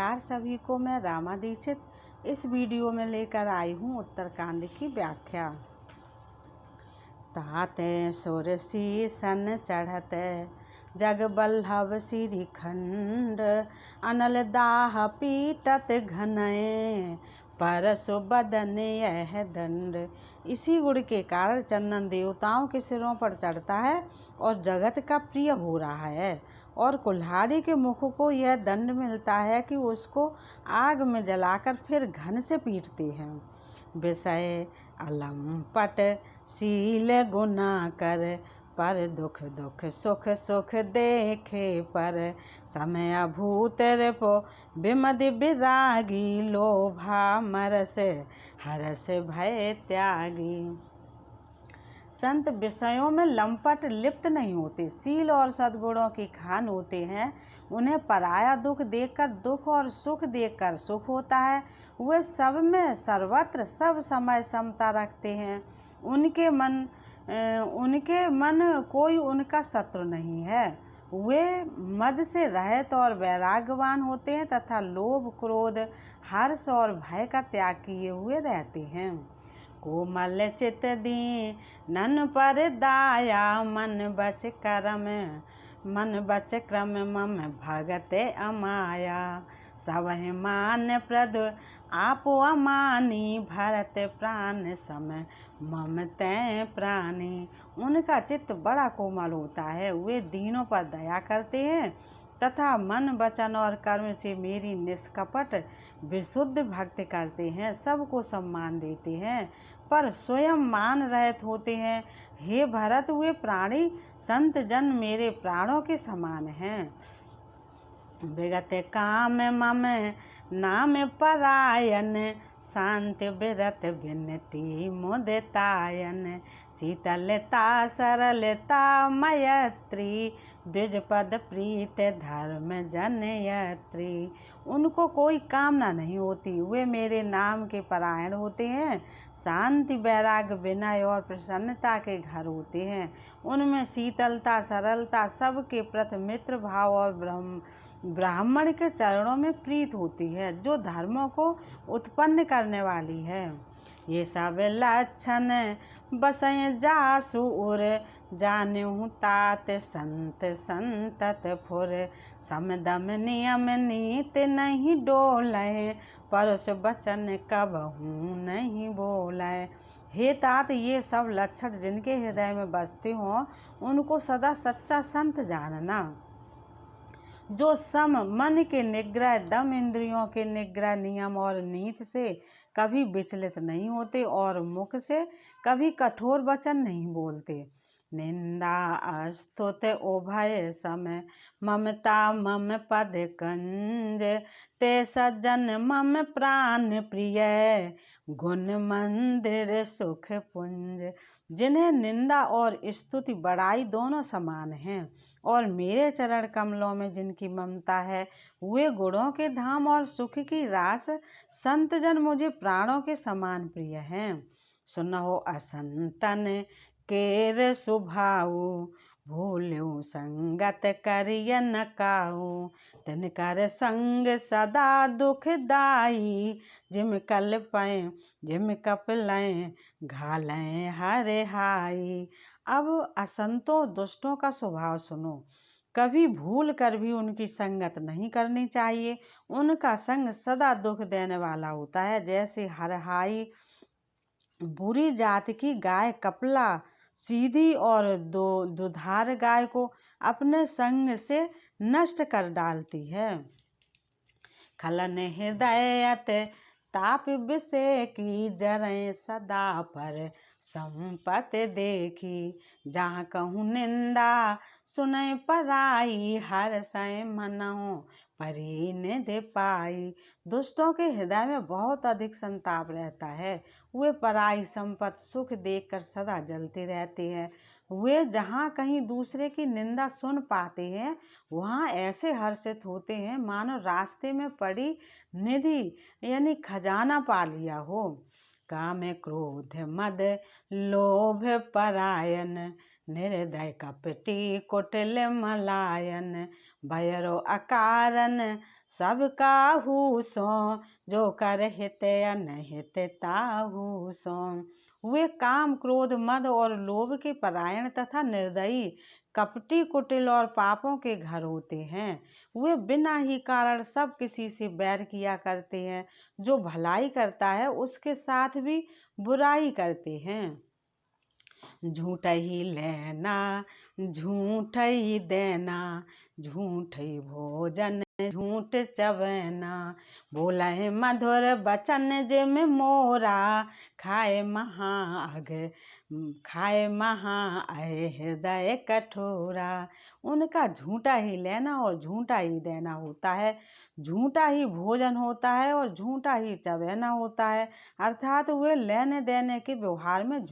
नमस्कार सभी को। मैं रामा दीक्षित इस वीडियो में लेकर आई हूँ उत्तरकांड की व्याख्या। ताते सुर सन चढ़त जग बल्लभ श्रीखंड अनल दाह पीटत घनय परसु बदन यह दंड। इसी गुण के कारण चंदन देवताओं के सिरों पर चढ़ता है और जगत का प्रिय हो रहा है, और कुल्हाड़ी के मुख को यह दंड मिलता है कि उसको आग में जलाकर फिर घन से पीटते हैं। विषय अलंपट शील गुना कर पर दुख दुख सुख सुख देखे पर समय भूत रिपो विमद विरागी लोभा मरस हरस भय त्यागी। संत विषयों में लंपट लिप्त नहीं होते, शील और सद्गुणों की खान होते हैं। उन्हें पराया दुख देखकर दुख और सुख देखकर सुख होता है। वे सब में सर्वत्र सब समय समता रखते हैं। उनके मन कोई उनका शत्रु नहीं है। वे मद से रहित और वैराग्यवान होते हैं तथा लोभ क्रोध हर्ष और भय का त्याग किए हुए रहते हैं। कोमल चित दी नन पर दाया मन बच क्रम मम भगत अमाया सवह मान प्रद आप अमानी भरत प्राण समय मम तय प्राणी। उनका चित्त बड़ा कोमल होता है। वे दीनों पर दया करते हैं तथा मन वचन और कर्म से मेरी निष्कपट विशुद्ध भक्ति करते हैं। सबको सम्मान देते हैं पर स्वयं मान रहित होते हैं। हे भरत, वे प्राणी संत जन मेरे प्राणों के समान हैं। विगत काम मम नाम परायन शांति विरत विनती मुदितायन शीतलता सरलता मयत्री द्विजपद प्रीत धर्म जनयत्री। उनको कोई कामना नहीं होती। वे मेरे नाम के परायण होते हैं। शांति वैराग्य विनय और प्रसन्नता के घर होते हैं। उनमें शीतलता सरलता सबके प्रति मित्र भाव और ब्राह्मण के चरणों में प्रीत होती है जो धर्मों को उत्पन्न करने वाली है। ये सब लक्षण बसय जासु उर जानहु तात संत संतत फुर समदम नियम नीति नहीं डोलय परस बचन कबहू नहीं बोलय। हे तात, ये सब लक्षण जिनके हृदय में बसते हों उनको सदा सच्चा संत जानना। जो सम मन के निग्रह दम इंद्रियों के निग्रह नियम और नीति से कभी विचलित नहीं होते और मुख से कभी कठोर वचन नहीं बोलते। निंदा अस्तुत उभय समय ममता मम पद कंज ते सज्जन मम प्राण प्रिय गुण मंदिर सुख पुंज। जिन्हें निंदा और स्तुति बड़ाई दोनों समान हैं और मेरे चरण कमलों में जिनकी ममता है वे गुणों के धाम और सुख की रास संतजन मुझे प्राणों के समान प्रिय हैं। सुनहो असंतन केर सुभाऊ भूल्यो संगत करिय न काऊ तिनकर संग सदा दुखदाई जिम कल्पय जिम कपलय घालय हरे हाई। अब असंतों दुष्टों का स्वभाव सुनो। कभी भूल कर भी उनकी संगत नहीं करनी चाहिए। उनका संग सदा दुख देने वाला होता है। जैसे हरहाई बुरी जाति की गाय कपला सीधी और दुधार गाय को अपने संग से नष्ट कर डालती है। खलन हृदयत ताप विषय की जरें सदा पर संपत देखी जहाँ कहूँ निंदा सुनय पराई हर सय मनहु परिनिधि पाई। दुष्टों के हृदय में बहुत अधिक संताप रहता है। वे पराई संपत्ति सुख देखकर सदा जलते रहते हैं। वे जहाँ कहीं दूसरे की निंदा सुन पाते हैं वहाँ ऐसे हर्षित होते हैं मानो रास्ते में पड़ी निधि यानी खजाना पा लिया हो। काम क्रोध मद लोभ परायन निर्दय कपटी कुटिल मलायन भयरो अकारण सब काहू सो, जो कर हित अनहित ताहू सो। वे काम, क्रोध, मद और लोभ के परायण तथा निर्दयी, कपटी, कुटिल और पापों के घर होते हैं। वे बिना ही कारण सब किसी से बैर किया करते हैं। जो भलाई करता है उसके साथ भी बुराई करते हैं। झूठ ही लेना, झूठ ही देना, झूठ ही भोजन, झूठ चबैना। बोले मधुर बचन जिम मोरा, खाए हृदय कठोरा। उनका झूठा ही लेना और झूठा ही देना होता है, झूठा ही भोजन होता है और झूठा ही चबैना होता है। अर्थात वे लेने देने के व्यवहार में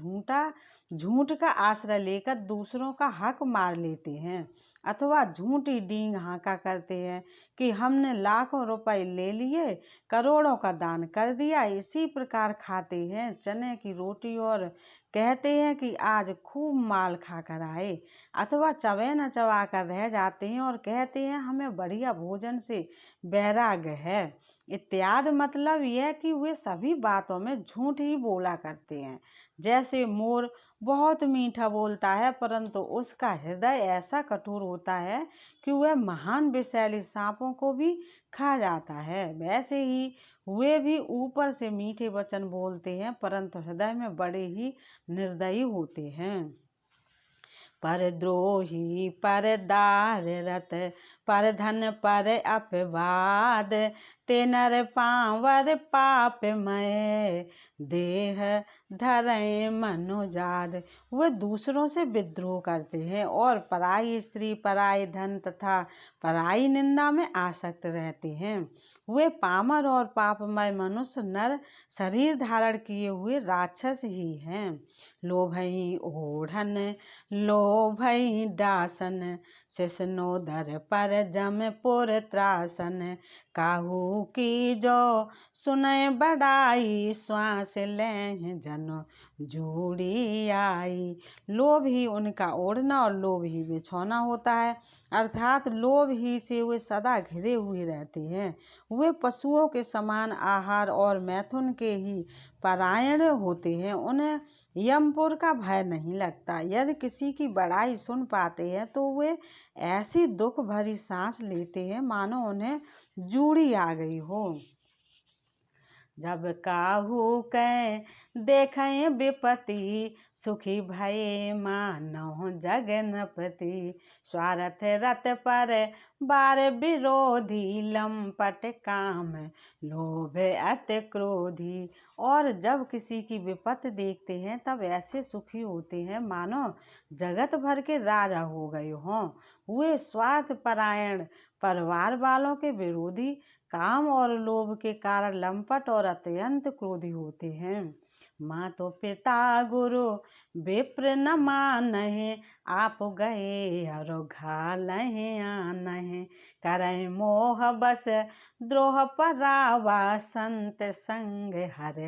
झूठ का आश्रय लेकर दूसरों का हक मार लेते हैं, अथवा झूठी डींग हाँका करते हैं कि हमने लाखों रुपए ले लिए, करोड़ों का दान कर दिया। इसी प्रकार खाते हैं चने की रोटी और कहते हैं कि आज खूब माल खा कर आए, अथवा चबे न चबा कर रह जाते हैं और कहते हैं हमें बढ़िया भोजन से वैराग्य है इत्यादि। मतलब यह कि वे सभी बातों में झूठ ही बोला करते हैं। जैसे मोर बहुत मीठा बोलता है, परंतु उसका हृदय ऐसा कठोर होता है कि वह महान विषैली सांपों को भी खा जाता है, वैसे ही वे भी ऊपर से मीठे वचन बोलते हैं, परंतु हृदय में बड़े ही निर्दयी होते हैं। पर द्रोही, पर दाररत, पर धन, पर अपवाद, ते नर पावर पापमय, देह धरे मनोजाद। वे दूसरों से विद्रोह करते हैं और पराई स्त्री, पराई धन तथा पराई निंदा में आसक्त रहते हैं। वे पामर और पापमय मनुष्य नर शरीर धारण किए हुए राक्षस ही हैं। लोभई ओढ़न, लोभई डासन, शिशनोदर पर जमपुर त्रासन। काहू की जो सुनय बड़ाई, श्वास लें जनो जूड़ी आई। लोभ ही उनका ओढ़ना और लोभ ही बिछौना होता है, अर्थात लोभ ही से वे सदा घिरे हुए रहते हैं। वे पशुओं के समान आहार और मैथुन के ही परायण होते हैं। उन्हें यमपुर का भय नहीं लगता। यदि किसी की बड़ाई सुन पाते हैं तो वे ऐसी दुख भरी सांस लेते हैं मानो उन्हें जूड़ी आ गई हो। जब काहू कै देखें विपत्ति, सुखी भये मानव जगनपति। स्वार्थ रत पर बार विरोधी, लंपट काम लोभ अति क्रोधी। और जब किसी की विपत्ति देखते हैं तब ऐसे सुखी होते हैं मानो जगत भर के राजा हो गए हों। वे स्वार्थ परायण, परिवार वालों के विरोधी, काम और लोभ के कारण लंपट और अत्यंत क्रोधी होते हैं। माँ तो पिता गुरु विप्र न मानहि, आप गए और घालहि आनहि। करहि मोह बस द्रोह परावा, संत संग हर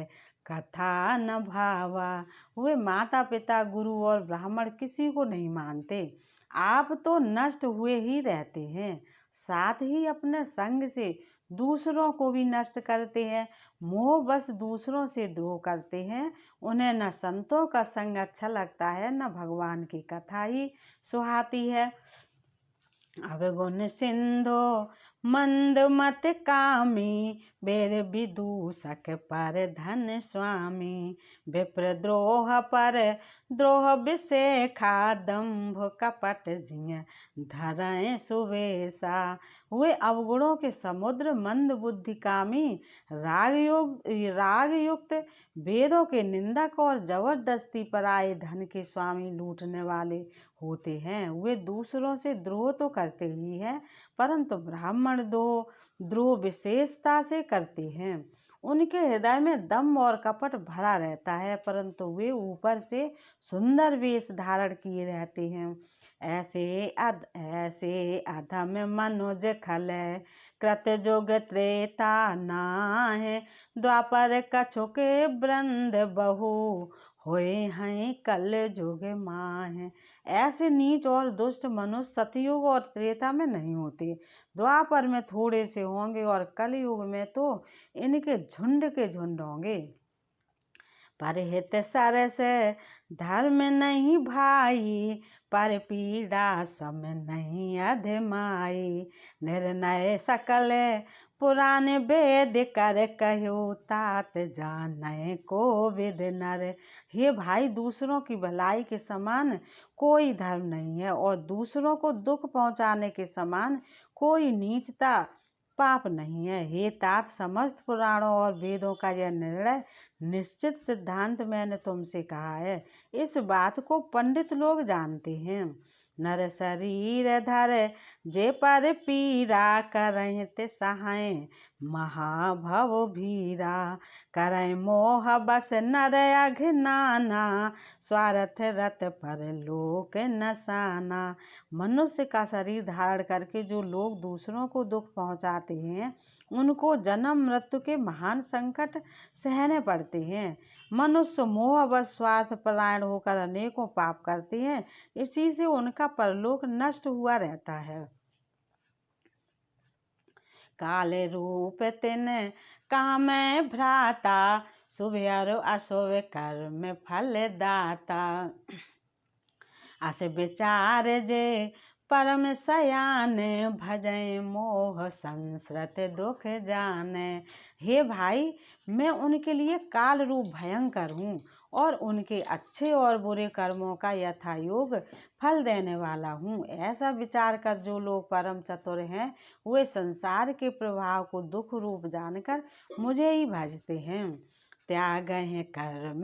कथा न भावा। वे माता पिता, गुरु और ब्राह्मण किसी को नहीं मानते। आप तो नष्ट हुए ही रहते हैं, साथ ही अपने संग से दूसरों को भी नष्ट करते हैं। मोह बस दूसरों से द्रोह करते हैं। उन्हें न संतों का संग अच्छा लगता है, न भगवान की कथा ही सुहाती है। अवगुण सिंधो मंद मत कामी, वेद विदूषक पर धन स्वामी। विप्र द्रोह पर द्रोह विशेखा, दंभ कपट जिय धरें सुवेशा। वे अवगुणों के समुद्र, मंद बुद्धि कामी, राग युक्त, वेदों के निंदक और जबरदस्ती पराये धन के स्वामी, लूटने वाले होते हैं। वे दूसरों से द्रोह तो करते ही हैं, परंतु ब्राह्मण द्रोह विशेषता से करते हैं। उनके हृदय में दम्भ और कपट भरा रहता है, परंतु वे ऊपर से सुंदर वेश धारण किए रहते हैं। ऐसे अधम मनुज खले, कृत जुग त्रेता नाहि। द्वापर कछुक वृंद बहु, होए हैं कल जुग माह। ऐसे नीच और दुष्ट मनुष्य सतयुग और त्रेता में नहीं होते, द्वापर में थोड़े से होंगे और कलयुग में तो इनके झुंड के झुंड होंगे। परहित सरस धर्म नहीं भाई, पर पीड़ा सम नहीं अधमाई। निर्णय सकल पुराण वेद कर कहो, तात जाने को विद नर। हे भाई, दूसरों की भलाई के समान कोई धर्म नहीं है और दूसरों को दुख पहुंचाने के समान कोई नीचता पाप नहीं है। हे तात, समस्त पुराणों और वेदों का यह निर्णय निश्चित सिद्धांत मैंने तुमसे कहा है, इस बात को पंडित लोग जानते हैं। नर शरीर धर जे पर पीरा, करहिं ते सहाय महाभव भीरा। करहिं मोह बस नर अघनाना, स्वार्थ रत पर लोक नसाना। मनुष्य का शरीर धारण करके जो लोग दूसरों को दुख पहुंचाते हैं, उनको जन्म मृत्यु के महान संकट सहने पड़ते हैं। मनुष्य मोह व स्वार्थ परायण होकर अनेकों पाप करते हैं, इसी से उनका परलोक नष्ट हुआ रहता है। काल रूप तिन काम भ्राता, शुभ और अशुभ कर्म फल दाता। अस विचार जे परम सयान, भजय मोह संसृत दुख जाने। हे भाई, मैं उनके लिए काल रूप भयंकर हूँ और उनके अच्छे और बुरे कर्मों का यथायोग फल देने वाला हूँ। ऐसा विचार कर जो लोग परम चतुर हैं, वे संसार के प्रभाव को दुख रूप जानकर मुझे ही भजते हैं। त्याग है कर्म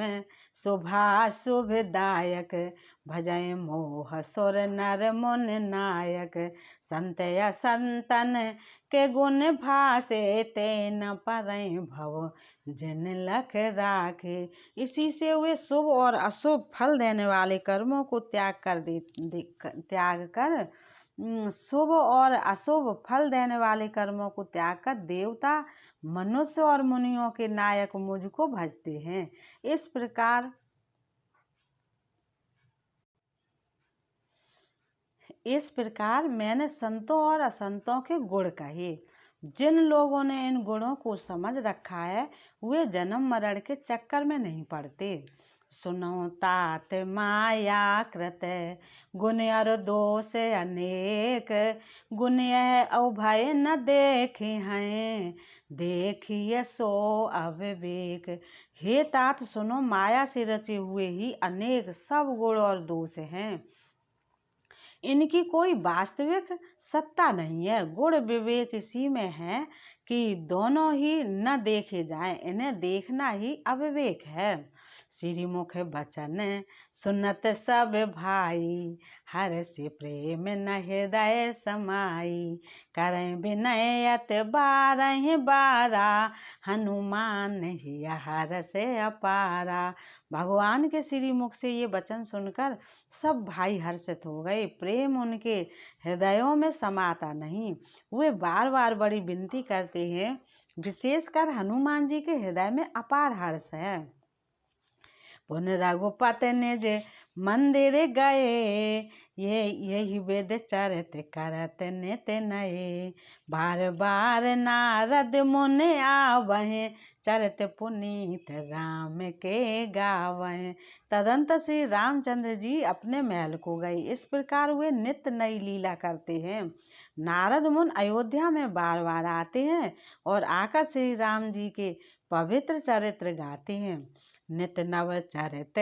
शुभाशुभदायक, भजय मोह सुर नर मुन नायक। संत या संतन के गुण भासे, ते न परय भव जिन लख राखे। इसी से वे शुभ और अशुभ फल देने वाले कर्मों को त्याग कर शुभ और अशुभ फल देने वाले कर्मों को त्याग कर देवता, मनुष्य और मुनियों के नायक मुझको भजते हैं। इस प्रकार मैंने संतों और असंतों के गुण कहे। जिन लोगों ने इन गुणों को समझ रखा है, वे जन्म मरण के चक्कर में नहीं पड़ते। सुनो तात माया कृत, गुण और दोष अनेक। गुण यह अभय न देखे हैं, देखिए सो अविवेक। हे तात, सुनो, माया से रचे हुए ही अनेक सब गुण और दोष हैं। इनकी कोई वास्तविक सत्ता नहीं है। गुण विवेक इसी में है कि दोनों ही न देखे जाएं, इन्हें देखना ही अविवेक है। श्रीमुख बचन सुनत सब भाई, हर से प्रेम न हृदय समाई। करें विनय अति बारहि बारा, हनुमान ही हर से अपारा। भगवान के श्रीमुख से ये वचन सुनकर सब भाई हर्षित हो गए। प्रेम उनके हृदयों में समाता नहीं, वे बार बार बड़ी विनती करते हैं। विशेषकर हनुमान जी के हृदय में अपार हर्ष है। पुन रघुपति निज मंदिर गए, ये यही वेद चरित करत नित नए। बार बार नारद मुनि आवहें, चरित पुनीत राम के गावहें। तदंतर श्री रामचंद्र जी अपने महल को गए। इस प्रकार वे नित्य नई लीला करते हैं। नारद मुनि अयोध्या में बार बार आते हैं और आकर श्री राम जी के पवित्र चरित्र गाते हैं। नित नव चरित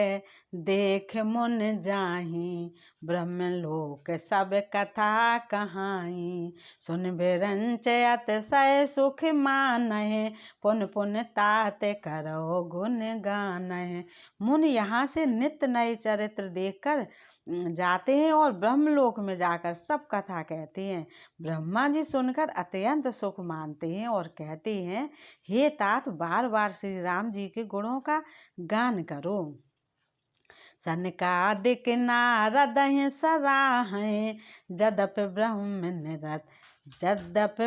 देख मुन जाहि, ब्रह्मलोक सब कथा कहाई। सुन बिरंच अतिशय सुख मानहि, पुन पुन तात करो गुण गानहि। मुनि यहाँ से नित्य नए चरित्र देखकर जाते हैं और ब्रह्मलोक में जाकर सब कथा कहते हैं। ब्रह्मा जी सुनकर अत्यंत सुख मानते हैं और कहते हैं, हे तात, बार बार श्री राम जी के गुणों का गान करो। सनकादिक नारद सराहें, जदपि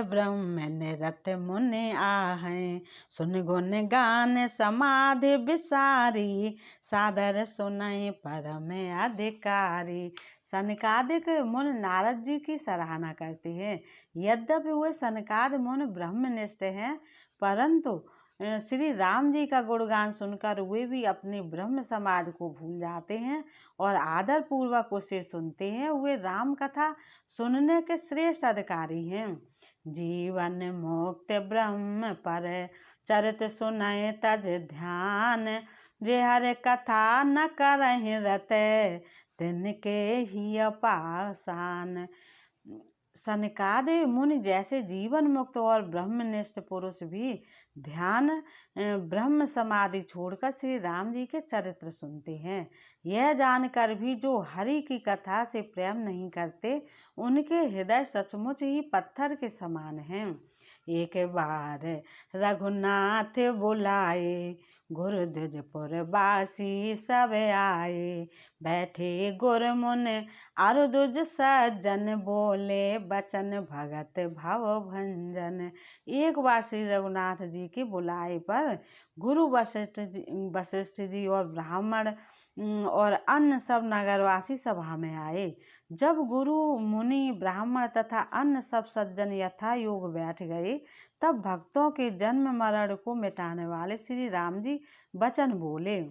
ब्रह्म निरत मुनि आहें। सुन गुण गान समाधि विसारी, सादर सुनहि परम अधिकारी। सनकादिक मुनि नारद जी की सराहना करते हैं। यद्यपि वे सनकाद मुनि ब्रह्मनिष्ठ हैं, परंतु श्री राम जी का गुणगान सुनकर वे भी अपनी ब्रह्म समाधि को भूल जाते हैं और आदर पूर्वक उसे सुनते हैं। वे राम कथा सुनने के श्रेष्ठ अधिकारी हैं। जीवन मुक्त ब्रह्म पर चरित सुनय तज ध्यान, जे हर कथा न करहि रत, तिनके ही पासान। सनकादि मुनि जैसे जीवन मुक्त और ब्रह्मनिष्ठ पुरुष भी ध्यान ब्रह्म समाधि छोड़कर श्री राम जी के चरित्र सुनते हैं। यह जानकर भी जो हरि की कथा से प्रेम नहीं करते, उनके हृदय सचमुच ही पत्थर के समान हैं। एक बार रघुनाथ बुलाए, गुरुद्विजपुर वासी सब आए, बैठे गुर मुनि अरुदुज सज्जन, बोले बचन भगत भव भंजन। एक बार श्री रघुनाथ जी के बुलाए पर गुरु वशिष्ठ जी और ब्राह्मण और अन्य सब नगरवासी सभा में आए। जब गुरु मुनि ब्राह्मण तथा अन्य सब सज्जन यथा योग बैठ गए, तब भक्तों के जन्म मरण को मिटाने वाले श्री राम जी वचन बोले।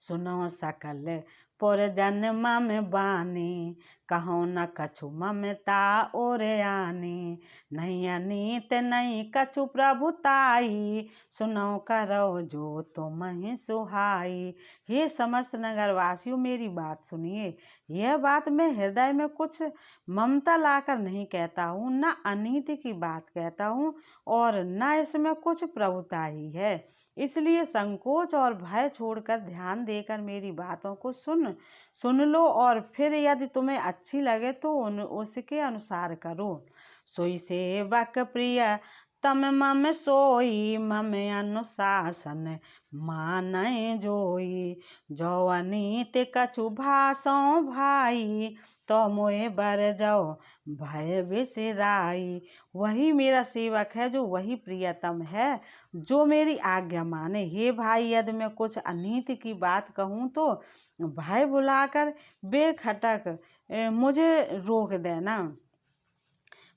सुनो सकल पुरजन मम बानी, कहो न कछु ममता और आनी, नहीं अनीत नहीं कछु प्रभुताई, सुनो करो जो तुम ही सुहाई। हे समस्त नगरवासियों, मेरी बात सुनिए। यह बात मैं हृदय में कुछ ममता लाकर नहीं कहता हूँ, न अनीति की बात कहता हूँ और न इसमें कुछ प्रभुता ही है। इसलिए संकोच और भय छोड़कर ध्यान देकर मेरी बातों को सुन लो और फिर यदि तुम्हें अच्छी लगे तो उसके अनुसार करो। सोई सेवक प्रिय तम मम सोई, मम अनुशासन मानय जोई, जो अनीत कछु भासो भाई, तो मोहे बर जाओ भय बिसराई। वही मेरा सेवक है जो वही प्रियतम है जो मेरी आज्ञा माने। हे भाई, यदि मैं कुछ अनीति की बात कहूँ तो भय बुलाकर बेखटक मुझे रोक देना।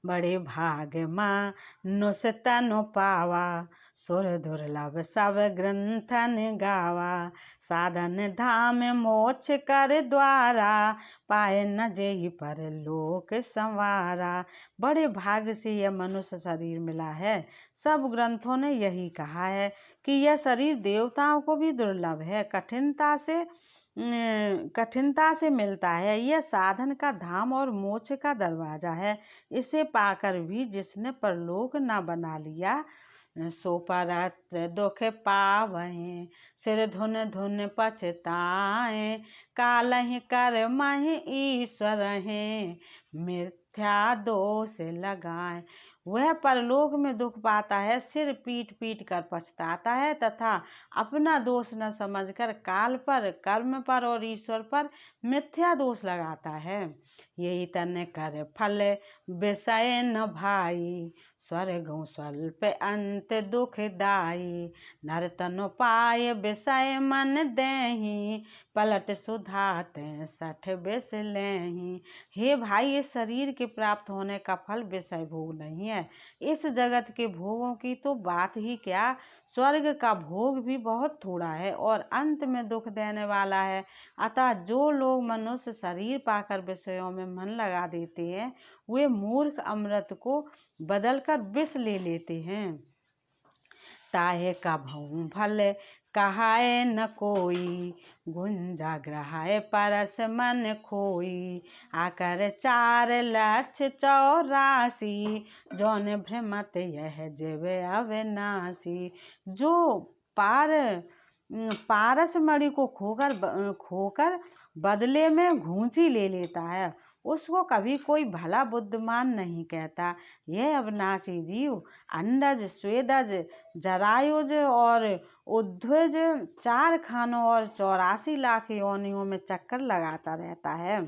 बड़े भाग माँ नुस तनु पावा, सुर दुर्लभ सब ग्रंथन गावा, साधन धाम मोक्ष कर द्वारा, पाए न जेहि पर लोक संवारा। बड़े भाग्य से यह मनुष्य शरीर मिला है। सब ग्रंथों ने यही कहा है कि यह शरीर देवताओं को भी दुर्लभ है, कठिनता से मिलता है। यह साधन का धाम और मोक्ष का दरवाजा है। इसे पाकर भी जिसने परलोक न बना लिया, सो परत दुख पावहीं, सिर धुन धुन पछताएं, कालहि कर महि ईश्वर हैं, मिथ्या दोष लगाएं। वह परलोक में दुख पाता है, सिर पीट पीट कर पछताता है तथा अपना दोष न समझकर काल पर, कर्म पर और ईश्वर पर मिथ्या दोष लगाता है। यही तन कर फल विषय न भाई, स्वर्ग स्वल्प अंत दुखदाई, नर तनु पाय विषय मन देहि, पलट सुधात सठ विष लेहि। हे भाई, इस शरीर के प्राप्त होने का फल विषय भोग नहीं है। इस जगत के भोगों की तो बात ही क्या, स्वर्ग का भोग भी बहुत थोड़ा है और अंत में दुख देने वाला है। अतः जो लोग मनुष्य शरीर पाकर विषयों में मन लगा देते हैं, वे मूर्ख अमृत को बदलकर विष ले लेते हैं। ताहे कभऊ भले कहाए न कोई, गुंजा ग्रहाए परस मन खोई, आकर 4,84,000, जौन भ्रमत यह जीव अविनाशी। जो पारस मणि को खोकर बदले में घूंची ले लेता है, उसको कभी कोई भला बुद्धिमान नहीं कहता। यह अविनाशी जीव अंडज, स्वेदज, जरायुज और उद्भिज 4 खानों और 84 लाख योनियों में चक्कर लगाता रहता है।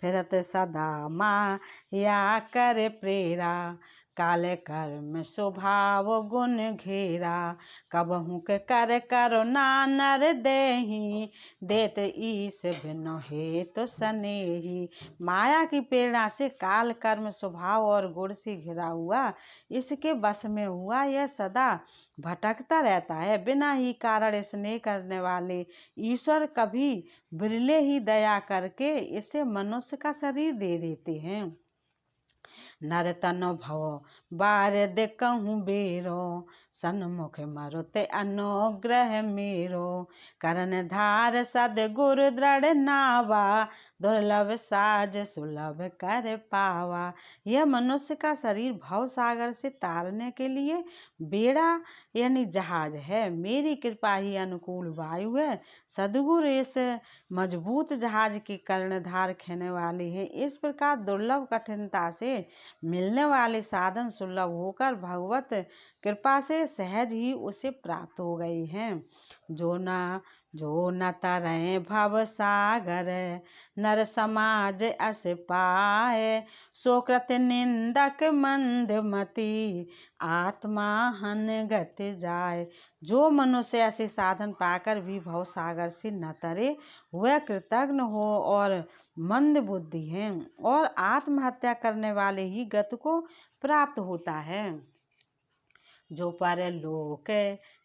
फिरत सदा माया कर प्रेरा, काले कर्म स्वभाव गुण घेरा, कबहू के कर करो नानर देही, देत ईस बिनो हे तो सनेही। माया की प्रेरणा से काल कर्म स्वभाव और गुण से घिरा हुआ इसके वश में हुआ यह सदा भटकता रहता है। बिना ही कारण स्नेह करने वाले ईश्वर कभी बिरले ही दया करके इसे मनुष्य का शरीर दे देते हैं। नर तन भव बारद कहूँ बेरो, सन्मुख मरुते अनुग्रह मेरो। करण धार सदगुरु दृढ़ नावा, दुर्लभ साज सुलभ कर पावा। यह मनुष्य का शरीर भव सागर से तारने के लिए बेड़ा यानी जहाज है। मेरी कृपा ही अनुकूल वायु है। सदगुरु इस मजबूत जहाज की कर्णधार खेने वाले हैं। इस प्रकार दुर्लभ कठिनता से मिलने वाले साधन सुलभ होकर भगवत कृपा से सहज ही उसे प्राप्त हो गए हैं। जो न तरे भव सागर, नर समाज अस पाए। सोकृत निंदक मंदमती, आत्मा हन गत जाए। जो मनुष्य ऐसे साधन पाकर भी भव सागर से न तरे, वह कृतघ्न हो और मंद बुद्धि है और आत्महत्या करने वाले ही गति को प्राप्त होता है। जो पर लोक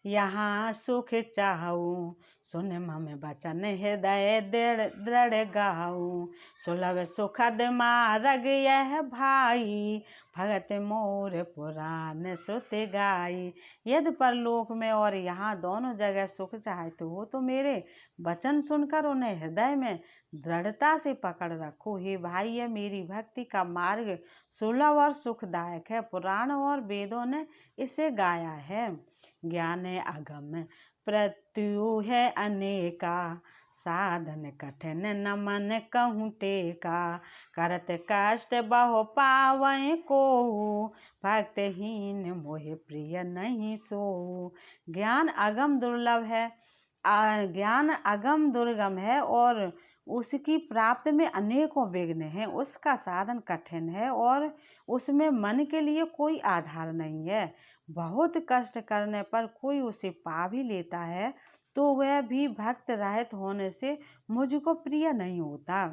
यहाँ सुख चाहूँ, सुन मम बचन हृदय दृढ़ गाऊँ। सुलभ सुखद मार्ग यह भाई, भगत मोर पुराण श्रुत गाई। यदि परलोक में और यहाँ दोनों जगह सुख चाहते हो तो मेरे वचन सुनकर उन्हें हृदय में दृढ़ता से पकड़ रखो। हे भाई, यह मेरी भक्ति का मार्ग सुलभ और सुखदायक है। पुराण और वेदों ने इसे गाया है। ज्ञान अगम प्रत्यु है अनेका, साधन कठिन न मन कहूँ टेका। करत कष्ट बहु पावै कोहू, भक्तहीन मोहि प्रिय नहीं सोऊ। ज्ञान अगम दुर्लभ है, ज्ञान अगम दुर्गम है और उसकी प्राप्ति में अनेकों विघ्न हैं। उसका साधन कठिन है और उसमें मन के लिए कोई आधार नहीं है। बहुत कष्ट करने पर कोई उसे पा भी लेता है तो वह भी भक्त रहित होने से मुझको प्रिय नहीं होता।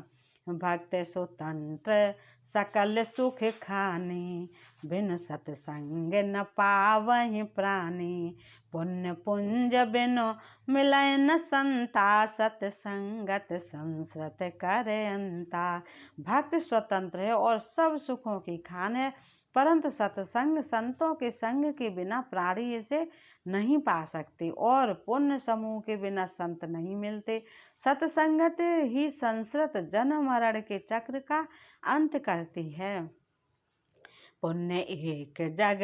भक्त स्वतंत्र सकल सुख खानी, बिनु सत्संग न पावहि प्राणी। पुण्य पुंज बिनु मिलय न संता, सत्संगत संसृत करे अंता। भक्त स्वतंत्र है और सब सुखों की खान है, परंतु सत्संग संतों के संग के बिना प्राणी इसे नहीं पा सकते और पुण्य समूह के बिना संत नहीं मिलते। सत्संगत ही संसृत जन्म मरण के चक्र का अंत करती है। पुण्य एक जग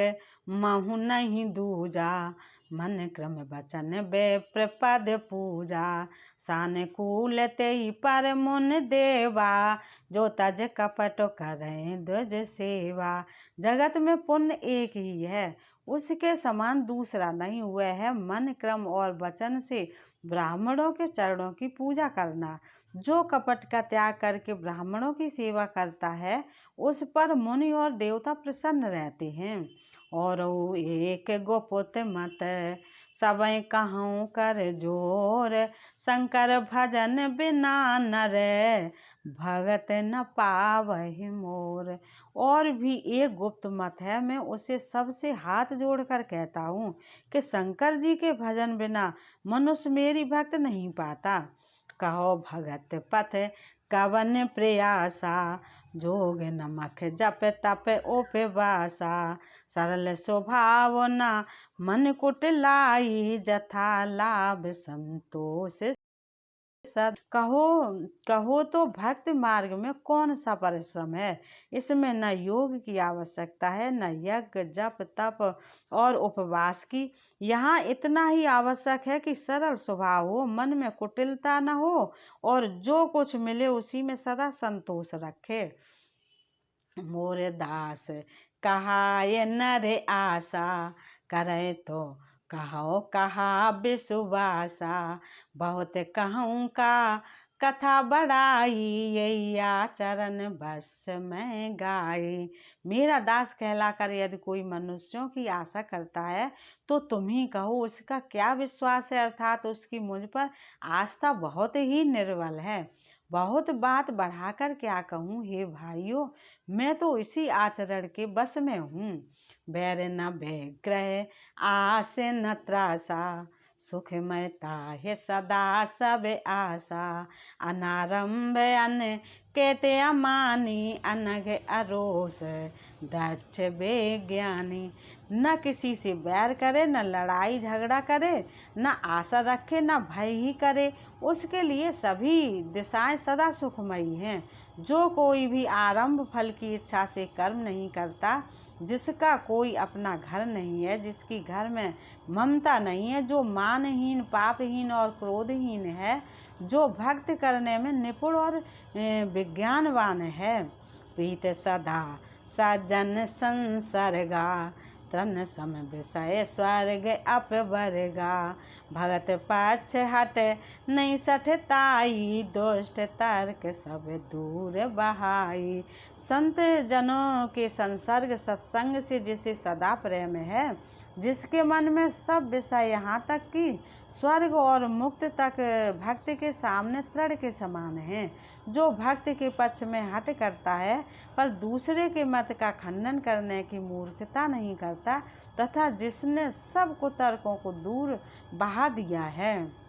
महु नहीं दूजा, मन क्रम वचन विप्र पद पूजा। सानुकूल तेहि पर मुन देवा, जो तज कपट करें द्विज सेवा। जगत में पुण्य एक ही है, उसके समान दूसरा नहीं। हुआ है मन क्रम और वचन से ब्राह्मणों के चरणों की पूजा करना। जो कपट का त्याग करके ब्राह्मणों की सेवा करता है उस पर मुनि और देवता प्रसन्न रहते हैं। और एक गुप्त मत सबय कहूँ कर जोर, शंकर भजन बिना नर भगत न पावहि मोर। और भी एक गुप्त मत है, मैं उसे सबसे हाथ जोड़कर कहता हूँ कि शंकर जी के भजन बिना मनुष्य मेरी भक्त नहीं पाता। कहो भगत पथ कवन प्रयासा, जोग नमक जप तप उपवासा। सरल स्वभाव न मन कुटिलाई, जथा लाभ संतोष सद। कहो तो भक्त मार्ग में कौन सा परिश्रम है। इसमें न योग की आवश्यकता है, न यज्ञ जप तप और उपवास की। यहाँ इतना ही आवश्यक है कि सरल स्वभाव हो, मन में कुटिलता न हो और जो कुछ मिले उसी में सदा संतोष रखे। मोर दास कहा ये नर आशा, करे तो कहो कहा विश्वासा। बहुत कहूँ का कथा बढ़ाई, यैया चरण बस में गाई। मेरा दास कहलाकर यदि कोई मनुष्यों की आशा करता है तो तुम ही कहो उसका क्या विश्वास है, अर्थात उसकी मुझ पर आस्था बहुत ही निर्बल है। बहुत बात बढ़ाकर क्या कहूँ हे भाइयों, मैं तो इसी आचरण के बस में हूँ। बैर न व्यग्रह आस न त्रासा, सुखमयता है सदा सब आशा। अनारंभ अन कहते अमानी, अनघ अरोस दक्ष विज्ञानी। न किसी से बैर करे, न लड़ाई झगड़ा करे, न आशा रखे, न भय ही करे, उसके लिए सभी दिशाएं सदा सुखमयी हैं। जो कोई भी आरंभ फल की इच्छा से कर्म नहीं करता, जिसका कोई अपना घर नहीं है, जिसकी घर में ममता नहीं है, जो मानहीन पापहीन और क्रोधहीन है, जो भक्ति करने में निपुण और विज्ञानवान है। प्रीत सदा सज्जन संसर्गा, तन सम विषय स्वर्ग अपवर्गा। भगत पक्ष हट नहीं सठताई, दुष्ट तर्क सब दूर बहाई। संत जनों के संसर्ग सत्संग से जिसे सदा प्रेम है, जिसके मन में सब विषय यहाँ तक कि स्वर्ग और मुक्त तक भक्ति के सामने तृण के समान हैं, जो भक्ति के पक्ष में हट करता है पर दूसरे के मत का खंडन करने की मूर्खता नहीं करता, तथा जिसने सब कुतर्कों को दूर बहा दिया है।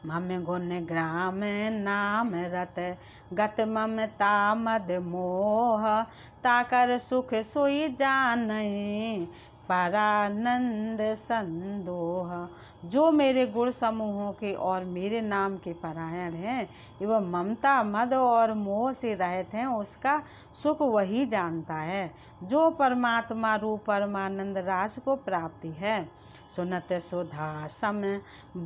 मम गुण ग्राम नाम रत, गत ममता मद मोह, ताकर सुख सोई जानई, परानंद संदोह। जो मेरे गुण समूहों के और मेरे नाम के परायण हैं एवं ममता मद और मोह से रहित हैं, उसका सुख वही जानता है जो परमात्मा रूप परमानंद रास को प्राप्ति है। सुनत सुधा सम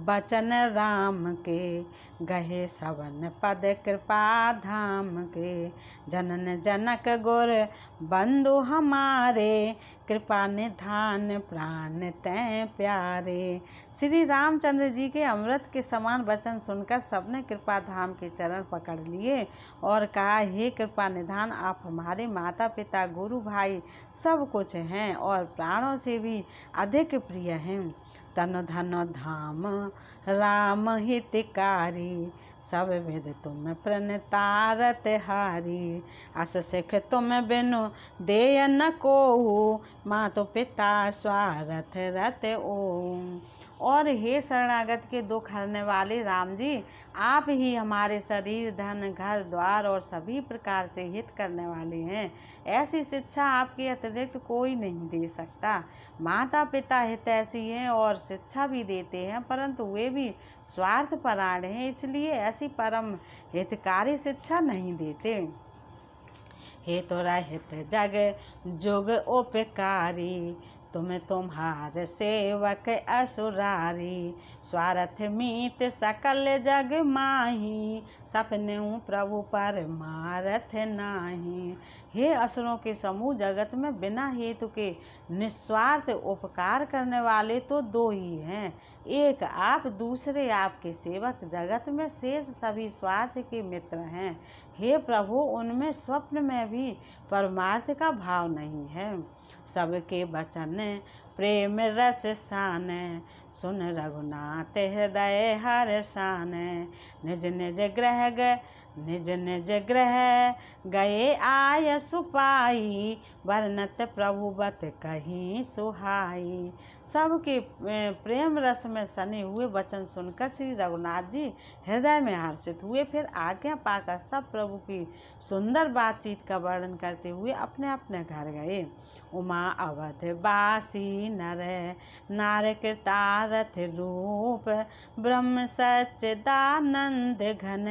बचन राम के, गहे सवन पद कृपा धाम के। जनन जनक गुर बंधु हमारे, कृपा निधान प्राण तैं प्यारे। श्री रामचंद्र जी के अमृत के समान वचन सुनकर सबने कृपा धाम के चरण पकड़ लिए और कहा, हे कृपा निधान, आप हमारे माता पिता गुरु भाई सब कुछ हैं और प्राणों से भी अधिक प्रिय हैं। तन धन धाम राम हितकारी, सब विध तुम प्रणतारत हारी। अस सिख तुम बिनु देय न कोहू, मातो पिता स्वारथ रत ओम। और हे शरणागत के दुख हरने वाले राम जी, आप ही हमारे शरीर धन घर द्वार और सभी प्रकार से हित करने वाले हैं। ऐसी शिक्षा आपके अतिरिक्त कोई नहीं दे सकता। माता पिता हितैषी हैं और शिक्षा भी देते हैं, परंतु वे भी स्वार्थपरायण हैं, इसलिए ऐसी परम हितकारी शिक्षा नहीं देते। हेतु रहित जग जुग उपकारी, तुम तुम्हार सेवक असुरारी। स्वार्थ मीत सकल जग माही, सपनेऊ प्रभु पर मारथ नाही। हे असुरों के समूह, जगत में बिना हेतु के निस्वार्थ उपकार करने वाले तो दो ही हैं, एक आप, दूसरे आपके सेवक। जगत में शेष सभी स्वार्थ के मित्र हैं। हे प्रभु, उनमें स्वप्न में भी परमार्थ का भाव नहीं है। सबके वचन प्रेम रस सान, सुन रघुनाथ हृदय हर शान। निज निज ग्रह गए आय सुपाई, वर्णत प्रभुवत कहीं सुहाई। सबके प्रेम रस में सने हुए वचन सुनकर श्री रघुनाथ जी हृदय में हर्षित हुए। फिर आज्ञा पाकर सब प्रभु की सुंदर बातचीत का वर्णन करते हुए अपने अपने घर गए। उमा अवध बासी नर, नार कृतारथ रूप, ब्रह्म सच्चिदानंद घन,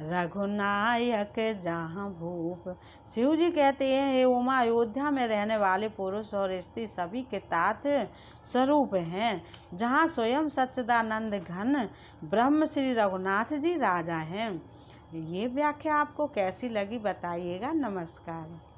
रघुनायक जहाँ भूप। शिव जी कहते हैं, हे उमा, अयोध्या में रहने वाले पुरुष और स्त्री सभी कृतार्थ स्वरूप हैं, जहाँ स्वयं सच्चिदानंद घन ब्रह्म श्री रघुनाथ जी राजा हैं। ये व्याख्या आपको कैसी लगी बताइएगा। नमस्कार।